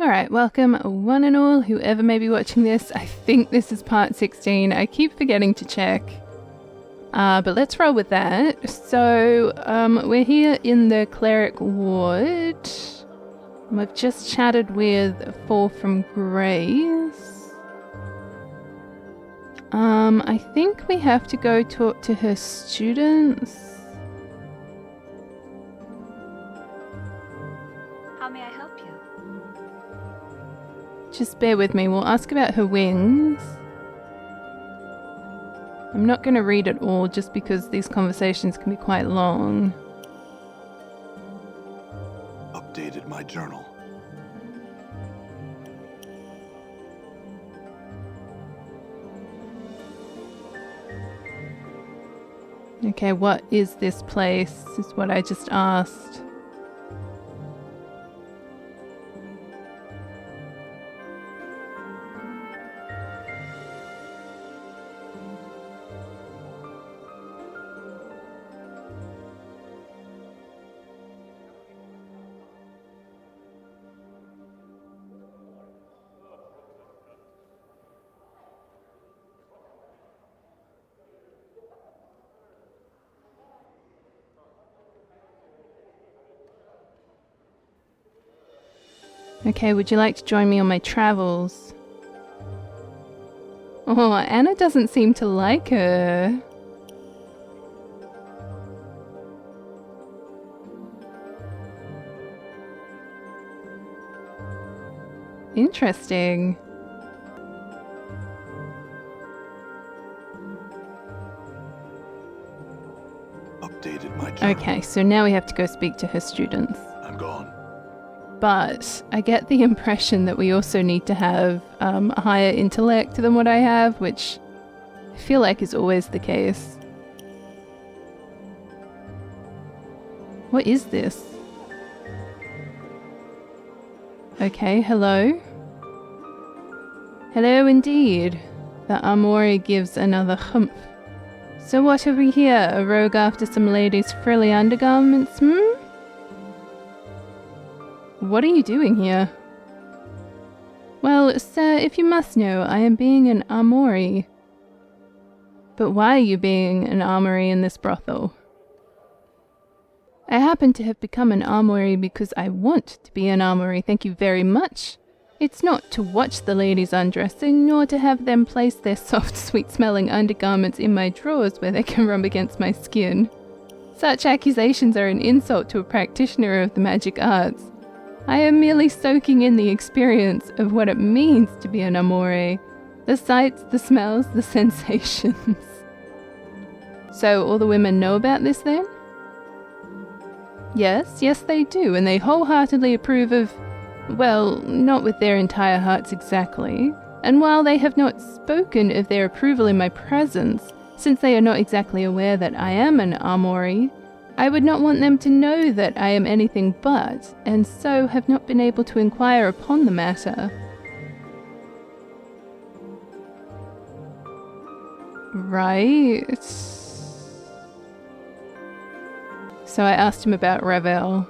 Alright, welcome one and all, whoever may be watching this. I think this is part 16. I keep forgetting to check. But let's roll with that. So, we're here in the Cleric Ward. We've just chatted with Fall from Grace. I think we have to go talk to her students. How may I help you? Just bear with me, we'll ask about her wings. I'm not going to read it all just because these conversations can be quite long. Updated my journal. Okay, what is this place? Is what I just asked. Okay, would you like to join me on my travels? Oh, Anna doesn't seem to like her. Interesting. Updated my journal. Okay, so now we have to go speak to her students. I'm gone. But I get the impression that we also need to have a higher intellect than what I have, which I feel like is always the case. What is this? Okay, hello. Hello indeed. The Armory gives another humph. So what have we here? A rogue after some ladies' frilly undergarments, What are you doing here? Well, sir, if you must know, I am being an armory. But why are you being an armory in this brothel? I happen to have become an armory because I want to be an armory, thank you very much. It's not to watch the ladies undressing, nor to have them place their soft, sweet-smelling undergarments in my drawers where they can rub against my skin. Such accusations are an insult to a practitioner of the magic arts. I am merely soaking in the experience of what it means to be an amore. The sights, the smells, the sensations. So all the women know about this then? Yes they do, and they wholeheartedly approve of, well, not with their entire hearts exactly. And while they have not spoken of their approval in my presence, since they are not exactly aware that I am an armory, I would not want them to know that I am anything but, and so have not been able to inquire upon the matter. Right. So I asked him about Ravel.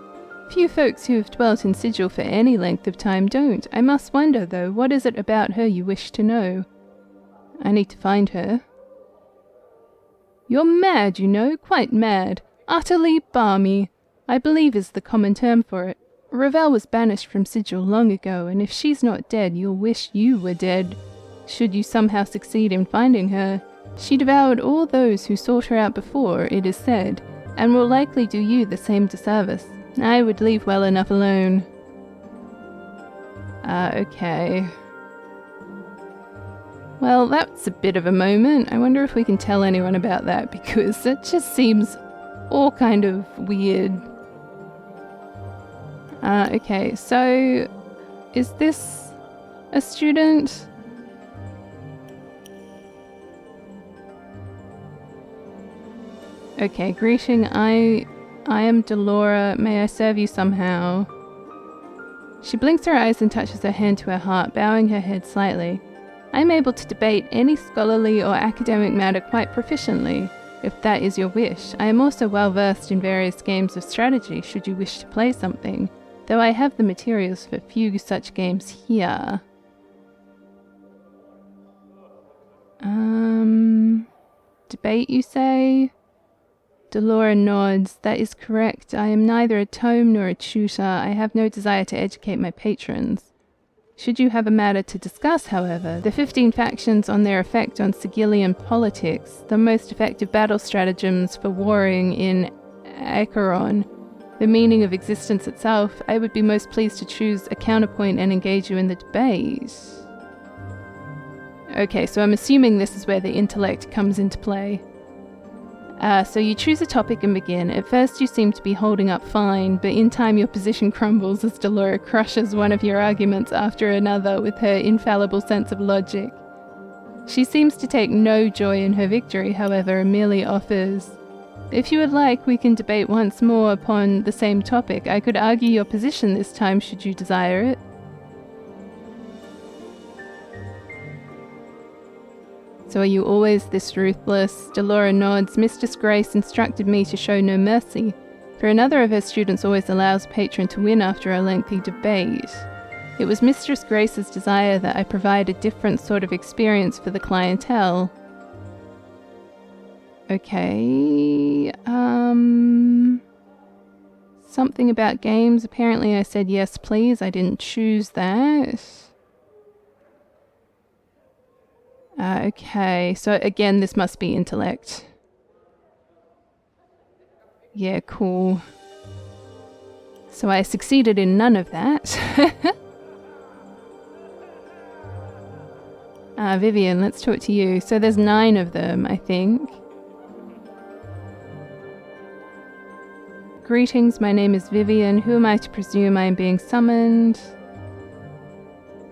Few folks who have dwelt in Sigil for any length of time don't. I must wonder, though, what is it about her you wish to know? I need to find her. You're mad, you know, quite mad. Utterly balmy, I believe is the common term for it. Ravel was banished from Sigil long ago, and if she's not dead, you'll wish you were dead. Should you somehow succeed in finding her, she devoured all those who sought her out before, it is said, and will likely do you the same disservice. I would leave well enough alone. Okay. Well, that's a bit of a moment. I wonder if we can tell anyone about that, because it just seems all kind of weird. Okay, so is this a student? Okay, greeting, I am Delora, may I serve you somehow? She blinks her eyes and touches her hand to her heart, bowing her head slightly. I am able to debate any scholarly or academic matter quite proficiently. If that is your wish. I am also well versed in various games of strategy should you wish to play something. though I have the materials for few such games here. Debate, you say? Delora nods. That is correct. I am neither a tome nor a tutor. I have no desire to educate my patrons. Should you have a matter to discuss, however, the 15 factions on their effect on Sigilian politics, the most effective battle stratagems for warring in Acheron, the meaning of existence itself, I would be most pleased to choose a counterpoint and engage you in the debate. Okay, so I'm assuming this is where the intellect comes into play. So you choose a topic and begin. At first you seem to be holding up fine, but in time your position crumbles as Delora crushes one of your arguments after another with her infallible sense of logic. She seems to take no joy in her victory, however, and merely offers, "If you would like, we can debate once more upon the same topic. I could argue your position this time should you desire it." "So are you always this ruthless?" Delora nods. "Mistress Grace instructed me to show no mercy, for another of her students always allows patron to win after a lengthy debate. It was Mistress Grace's desire that I provide a different sort of experience for the clientele." Okay, something about games. Apparently I said yes please, I didn't choose that. Okay, so again, this must be intellect. Yeah, cool. So I succeeded in none of that. Vivian, let's talk to you. So there's 9 of them, I think. "Greetings, my name is Vivian. Who am I to presume I am being summoned?"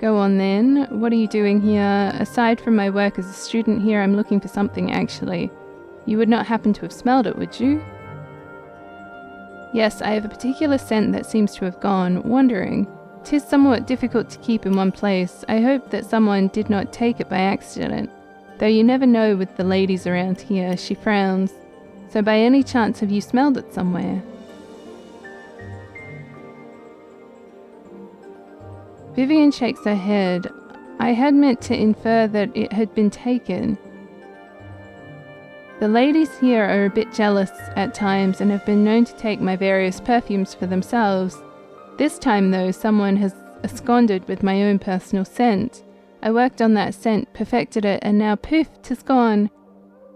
"Go on then. What are you doing here? Aside from my work as a student here, I'm looking for something, actually. You would not happen to have smelled it, would you?" "Yes, I have a particular scent that seems to have gone wandering. 'Tis somewhat difficult to keep in one place. I hope that someone did not take it by accident. Though you never know with the ladies around here," she frowns. "So by any chance have you smelled it somewhere?" Vivian shakes her head. "I had meant to infer that it had been taken. The ladies here are a bit jealous at times and have been known to take my various perfumes for themselves. This time, though, someone has absconded with my own personal scent. I worked on that scent, perfected it, and now poof, 'tis gone.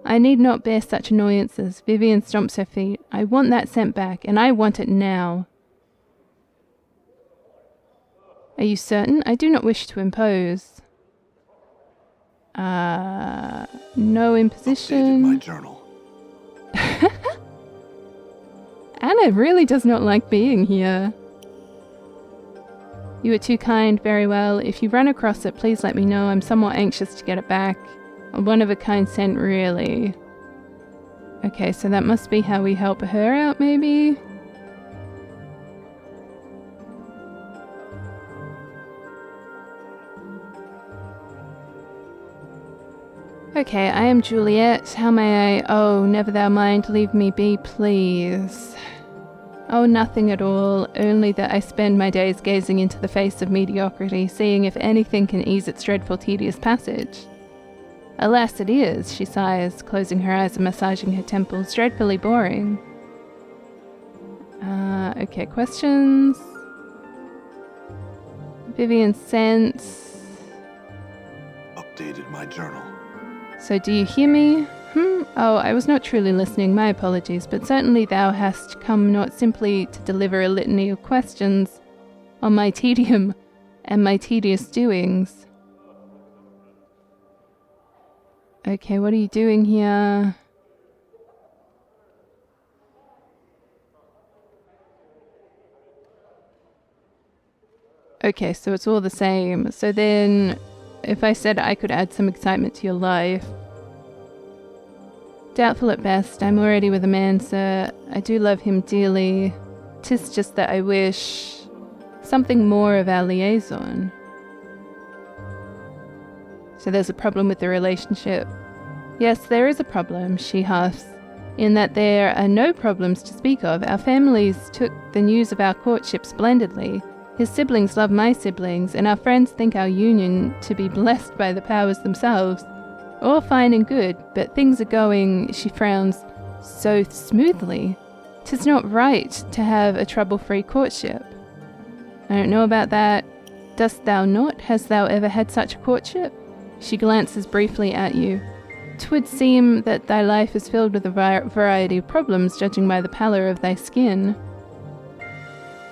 I need not bear such annoyances." Vivian stomps her feet. "I want that scent back, and I want it now." "Are you certain? I do not wish to impose." No imposition. Updated my journal. Anna really does not like being here. "You are too kind. Very well. If you run across it, please let me know. I'm somewhat anxious to get it back. A one-of-a-kind scent, really." Okay, so that must be how we help her out, maybe? "Okay, I am Juliet. How may I—" "Oh, never thou mind. Leave me be, please." "Oh, nothing at all. Only that I spend my days gazing into the face of mediocrity, seeing if anything can ease its dreadful tedious passage." "Alas, it is," she sighs, closing her eyes and massaging her temples. "Dreadfully boring." Okay, questions? Vivian sense. Updated my journal. "So do you hear me? Oh, I was not truly listening, my apologies, but certainly thou hast come not simply to deliver a litany of questions on my tedium and my tedious doings." Okay, what are you doing here? Okay, so it's all the same. So then, if I said I could add some excitement to your life. "Doubtful at best. I'm already with a man, sir. I do love him dearly. 'Tis just that I wish something more of our liaison." So there's a problem with the relationship. "Yes, there is a problem," she huffs. in that there are no problems to speak of. Our families took the news of our courtship splendidly. His siblings love my siblings, and our friends think our union to be blessed by the powers themselves. All fine and good, but things are going, she frowns, so smoothly. 'Tis not right to have a trouble-free courtship. I don't know about that. Dost thou not? Hast thou ever had such a courtship? She glances briefly at you. 'Twould seem that thy life is filled with a variety of problems, judging by the pallor of thy skin.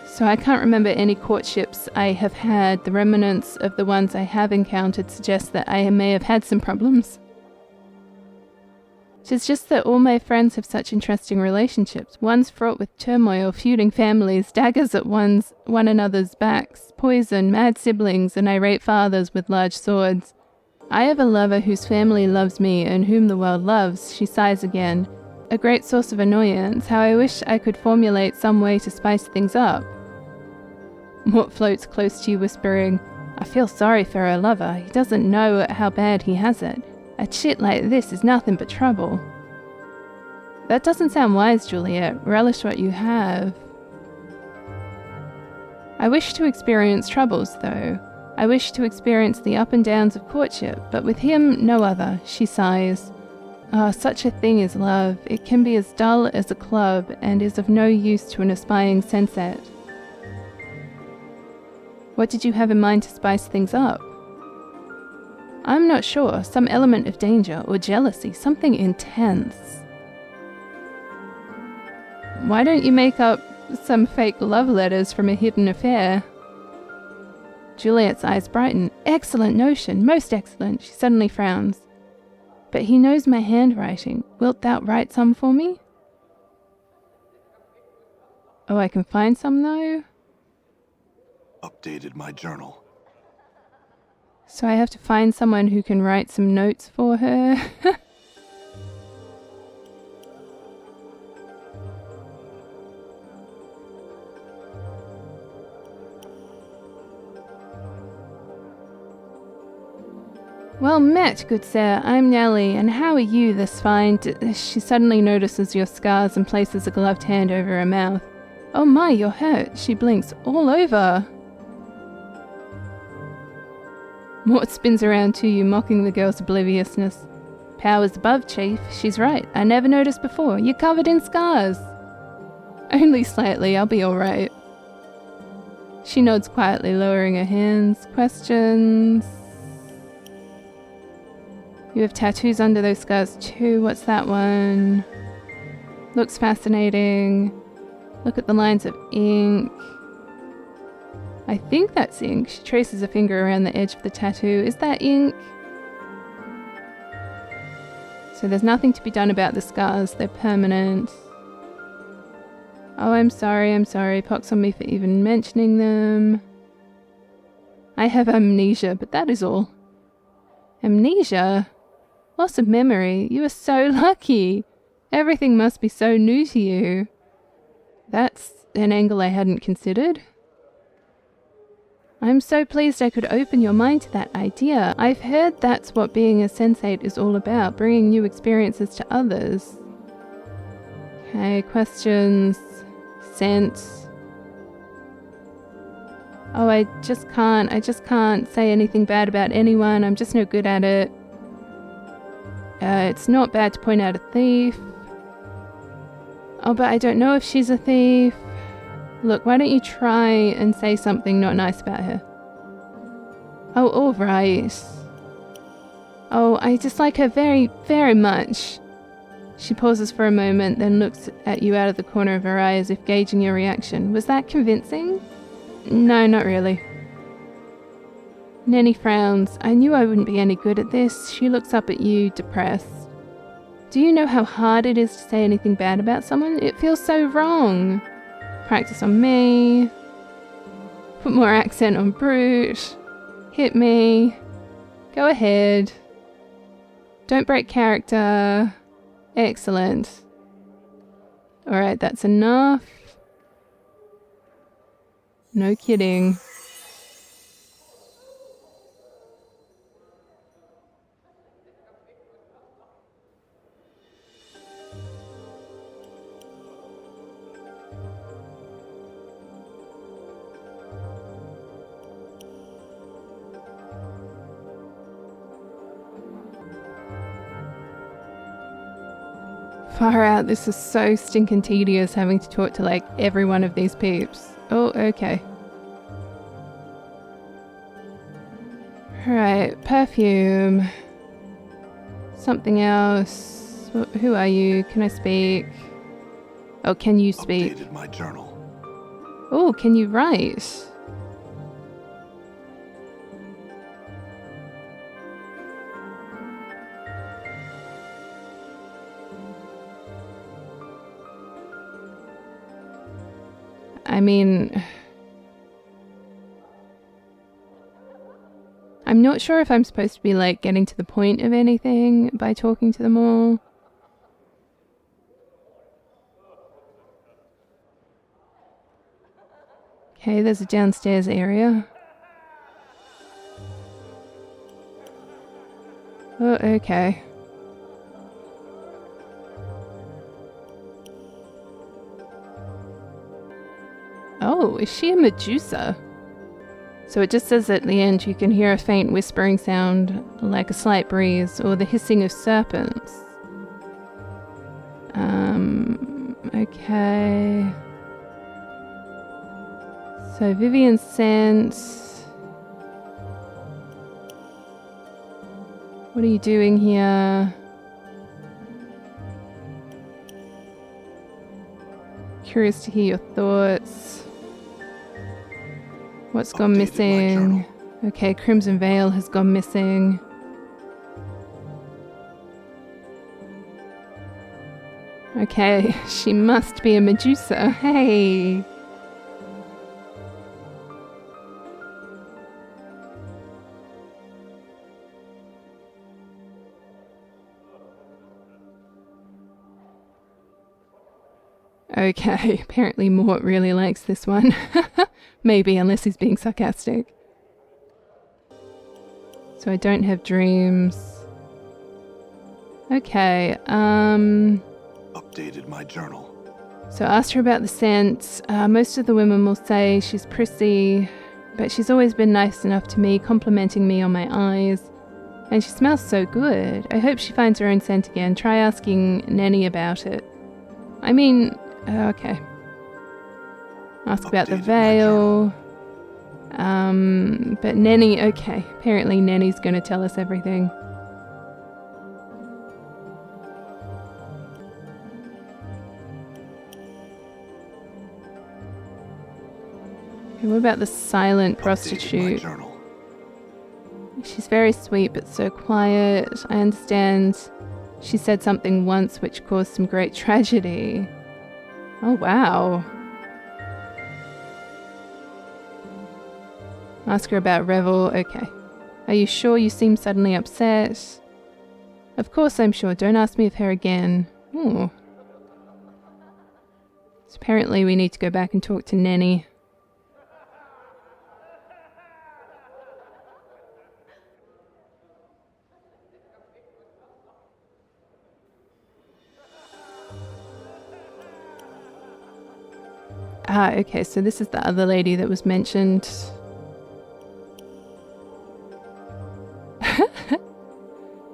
So I can't remember any courtships I have had. The remnants of the ones I have encountered suggest that I may have had some problems. 'Tis just that all my friends have such interesting relationships. One's fraught with turmoil, feuding families, daggers at one another's backs, poison, mad siblings, and irate fathers with large swords. I have a lover whose family loves me and whom the world loves. She sighs again. A great source of annoyance. How I wish I could formulate some way to spice things up. Mort floats close to you, whispering, I feel sorry for her lover. He doesn't know how bad he has it. A chit like this is nothing but trouble. That doesn't sound wise, Juliet. Relish what you have. I wish to experience troubles, though. I wish to experience the up and downs of courtship, but with him no other. She sighs. Ah, such a thing is love. It can be as dull as a club, and is of no use to an aspiring sensate. What did you have in mind to spice things up? I'm not sure. Some element of danger or jealousy, something intense. Why don't you make up some fake love letters from a hidden affair? Juliet's eyes brighten. Excellent notion, most excellent. She suddenly frowns. But he knows my handwriting. Wilt thou write some for me? Oh, I can find some, though? Updated my journal. So I have to find someone who can write some notes for her? Well met, good sir. I'm Nellie, and how are you this fine? She suddenly notices your scars and places a gloved hand over her mouth. Oh my, you're hurt. She blinks. All over. Mort spins around to you, mocking the girl's obliviousness. Powers above, Chief. She's right. I never noticed before. You're covered in scars. Only slightly. I'll be all right. She nods quietly, lowering her hands. Questions? You have tattoos under those scars too. What's that one? Looks fascinating. Look at the lines of ink. I think that's ink. She traces a finger around the edge of the tattoo. Is that ink? So there's nothing to be done about the scars. They're permanent. Oh, I'm sorry. Pox on me for even mentioning them. I have amnesia, but that is all. Amnesia? Loss of memory. You are so lucky. Everything must be so new to you. That's an angle I hadn't considered. I'm so pleased I could open your mind to that idea. I've heard that's what being a sensate is all about, bringing new experiences to others. Okay, questions. Sense. Oh, I just can't say anything bad about anyone. I'm just no good at it. It's not bad to point out a thief. Oh, but I don't know if she's a thief. Look, why don't you try and say something not nice about her? Oh, all right. Oh, I dislike her very, very much. She pauses for a moment, then looks at you out of the corner of her eye as if gauging your reaction. Was that convincing? No, not really. Nenny frowns. I knew I wouldn't be any good at this. She looks up at you, depressed. Do you know how hard it is to say anything bad about someone? It feels so wrong. Practice on me. Put more accent on Brute. Hit me. Go ahead. Don't break character. Excellent. Alright, that's enough. No kidding. Far out, this is so stinking tedious having to talk to like every one of these peeps. Oh, okay. Alright, perfume. Something else. Who are you? Can I speak? Oh, can you speak? Updated my journal. Oh, can you write? I mean, I'm not sure if I'm supposed to be like getting to the point of anything by talking to them all. Okay, there's a downstairs area. Oh, okay. Oh, is she a Medusa? So it just says at the end you can hear a faint whispering sound like a slight breeze or the hissing of serpents. Okay. So Vivian's sense. What are you doing here? Curious to hear your thoughts. What's gone Updated my missing? journal. Okay, Crimson Veil has gone missing. Okay, she must be a Medusa. Hey! Okay, apparently Mort really likes this one. Maybe, unless he's being sarcastic. So I don't have dreams. Okay, Updated my journal. So I asked her about the scent. Most of the women will say she's prissy, but she's always been nice enough to me, complimenting me on my eyes. And she smells so good. I hope she finds her own scent again. Try asking Nenny about it. I mean, okay. Ask about the Updated my veil. But Nenny, okay. Apparently Nenny's going to tell us everything. Okay, what about the silent Updated my prostitute? journal. She's very sweet but so quiet. I understand she said something once which caused some great tragedy. Oh, wow. Ask her about Revel. Okay. Are you sure you seem suddenly upset? Of course I'm sure. Don't ask me of her again. Ooh. So apparently we need to go back and talk to Nenny. Ah, okay, so this is the other lady that was mentioned.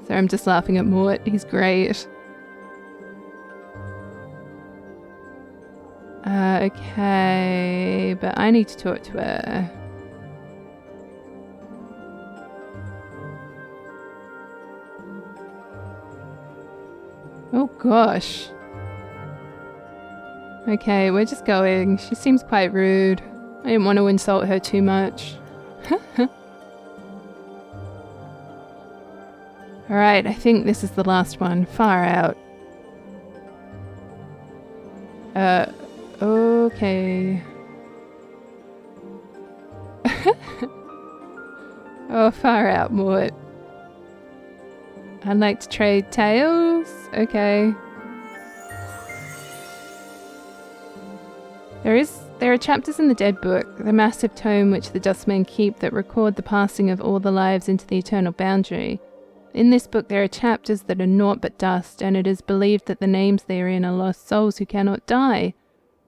So I'm just laughing at Mort. He's great. Okay, but I need to talk to her. Oh gosh. Okay, we're just going. She seems quite rude. I didn't want to insult her too much. Alright, I think this is the last one. Far out. Okay. Oh, far out, Mort. I'd like to trade tails? Okay. There are chapters in the Dead Book, the massive tome which the Dustmen keep that record the passing of all the lives into the eternal boundary. In this book there are chapters that are naught but dust, and it is believed that the names therein are lost souls who cannot die,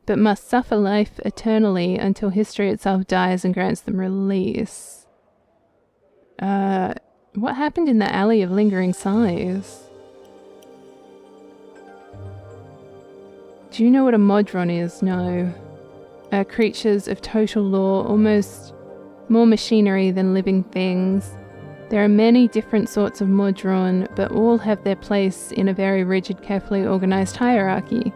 but must suffer life eternally until history itself dies and grants them release. What happened in the Alley of Lingering Sighs? Do you know what a modron is? No. Creatures of total law, almost more machinery than living things. There are many different sorts of modron, but all have their place in a very rigid, carefully organized hierarchy.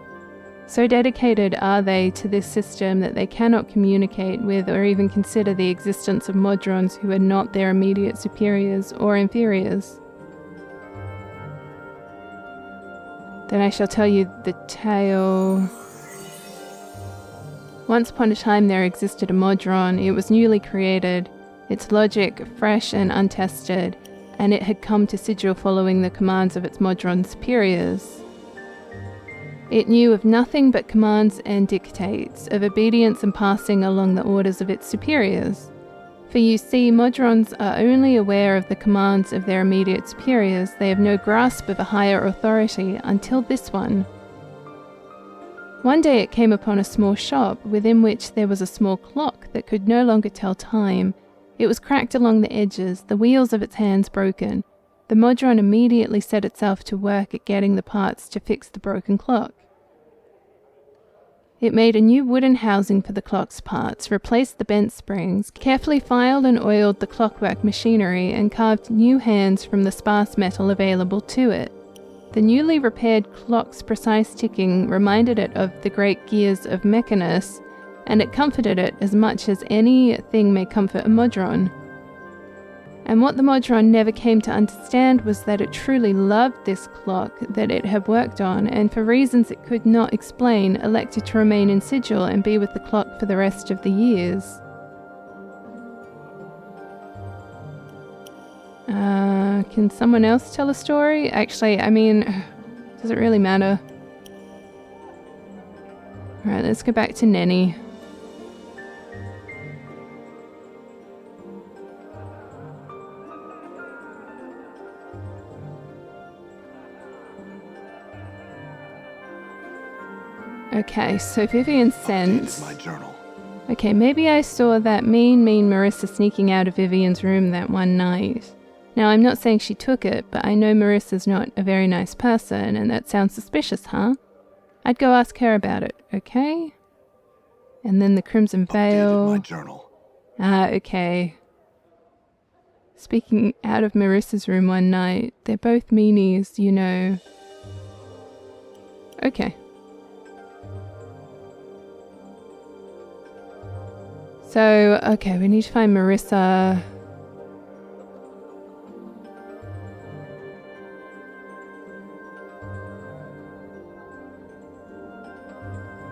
So dedicated are they to this system that they cannot communicate with or even consider the existence of modrons who are not their immediate superiors or inferiors. Then I shall tell you the tale. Once upon a time there existed a modron. It was newly created, its logic fresh and untested, and it had come to Sigil following the commands of its modron superiors. It knew of nothing but commands and dictates, of obedience and passing along the orders of its superiors. For you see, modrons are only aware of the commands of their immediate superiors. They have no grasp of a higher authority until this one. One day it came upon a small shop, within which there was a small clock that could no longer tell time. It was cracked along the edges, the wheels of its hands broken. The modron immediately set itself to work at getting the parts to fix the broken clock. It made a new wooden housing for the clock's parts, replaced the bent springs, carefully filed and oiled the clockwork machinery, and carved new hands from the sparse metal available to it. The newly repaired clock's precise ticking reminded it of the great gears of Mechanus, and it comforted it as much as anything may comfort a modron. And what the modron never came to understand was that it truly loved this clock that it had worked on, and for reasons it could not explain, elected to remain in Sigil and be with the clock for the rest of the years. Can someone else tell a story? Actually, I mean, does it really matter? Alright, let's go back to Nenny. Okay, so Vivian sent... My journal. Okay, maybe I saw that mean Marissa sneaking out of Vivian's room that one night. Now, I'm not saying she took it, but I know Marissa's not a very nice person, and that sounds suspicious, huh? I'd go ask her about it, okay? And then the Crimson Veil... My journal. Okay. Speaking out of Marissa's room one night, they're both meanies, you know. Okay. So, okay, we need to find Marissa.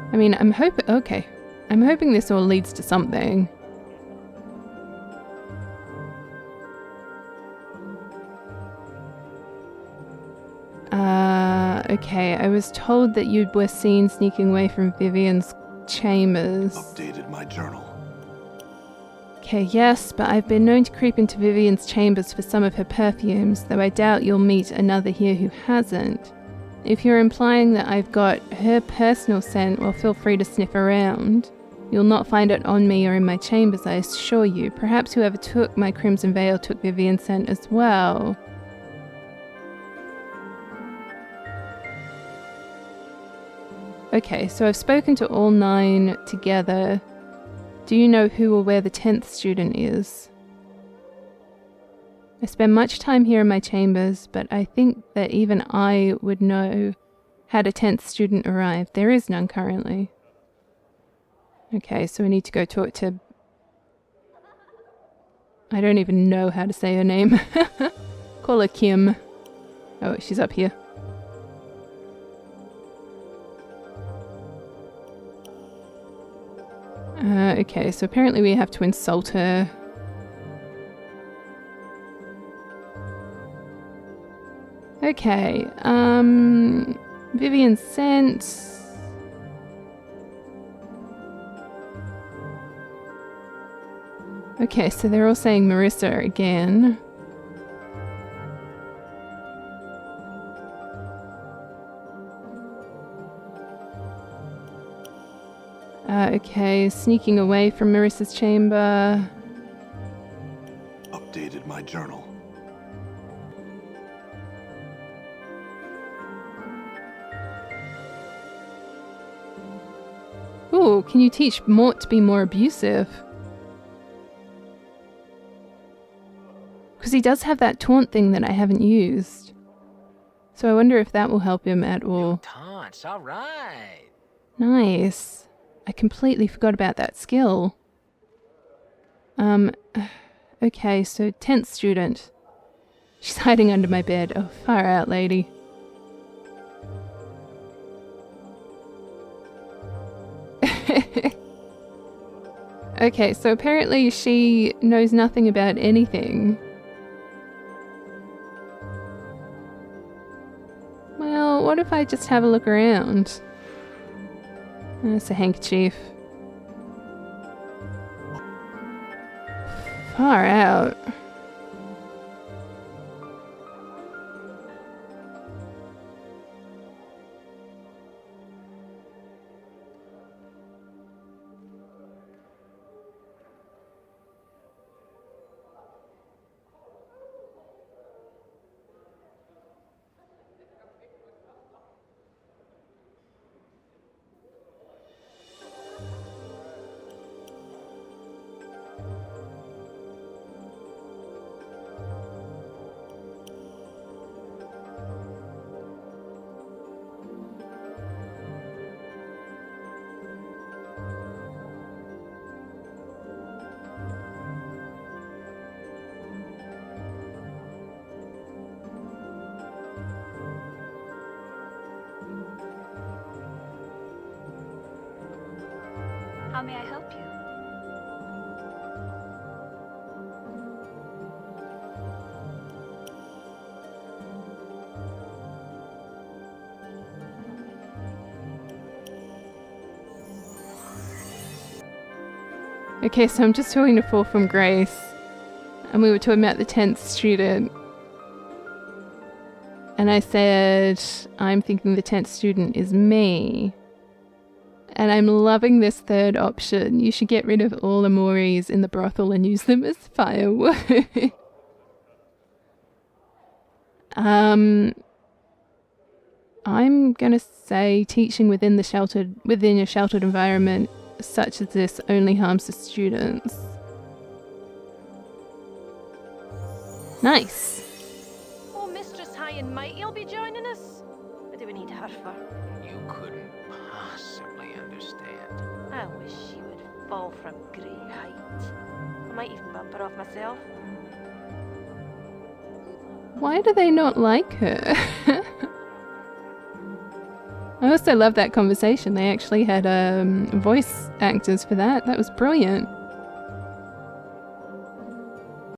I mean, I'm hoping this all leads to something. Okay, I was told that you were seen sneaking away from Vivian's chambers. Updated my journal. Okay, yes, but I've been known to creep into Vivian's chambers for some of her perfumes, though I doubt you'll meet another here who hasn't. If you're implying that I've got her personal scent, well, feel free to sniff around. You'll not find it on me or in my chambers, I assure you. Perhaps whoever took my Crimson Veil took Vivian's scent as well. Okay, so I've spoken to all 9 together. Do you know who or where the 10th student is? I spend much time here in my chambers, but I think that even I would know had a 10th student arrived. There is none currently. Okay, so we need to go talk to... I don't even know how to say her name. Call her Kim. Oh, she's up here. Okay, so apparently we have to insult her. Okay, Vivian sent... Okay, so they're all saying Marissa again. Okay, sneaking away from Marissa's chamber. Updated my journal. Ooh, can you teach Mort to be more abusive? Because he does have that taunt thing that I haven't used. So I wonder if that will help him at all. Taunts, all right. Nice. I completely forgot about that skill. Okay, so 10th student. She's hiding under my bed. Oh, far out, lady. Okay, so apparently she knows nothing about anything. Well, what if I just have a look around? That's a handkerchief. Far out. How may I help you? Okay, so I'm just talking to Fall from Grace, and we were talking about the 10th student. And I said, I'm thinking the 10th student is me. And I'm loving this third option. You should get rid of all Amoris in the brothel and use them as firewood. I'm gonna say teaching within a sheltered environment such as this only harms the students. Nice. Oh, Mistress High and Mighty will be joining us. What do we need her for? You couldn't possibly understand. I wish she would fall from great height. I might even bump her off myself. Why do they not like her? I also love that conversation. They actually had voice actors for that. That was brilliant.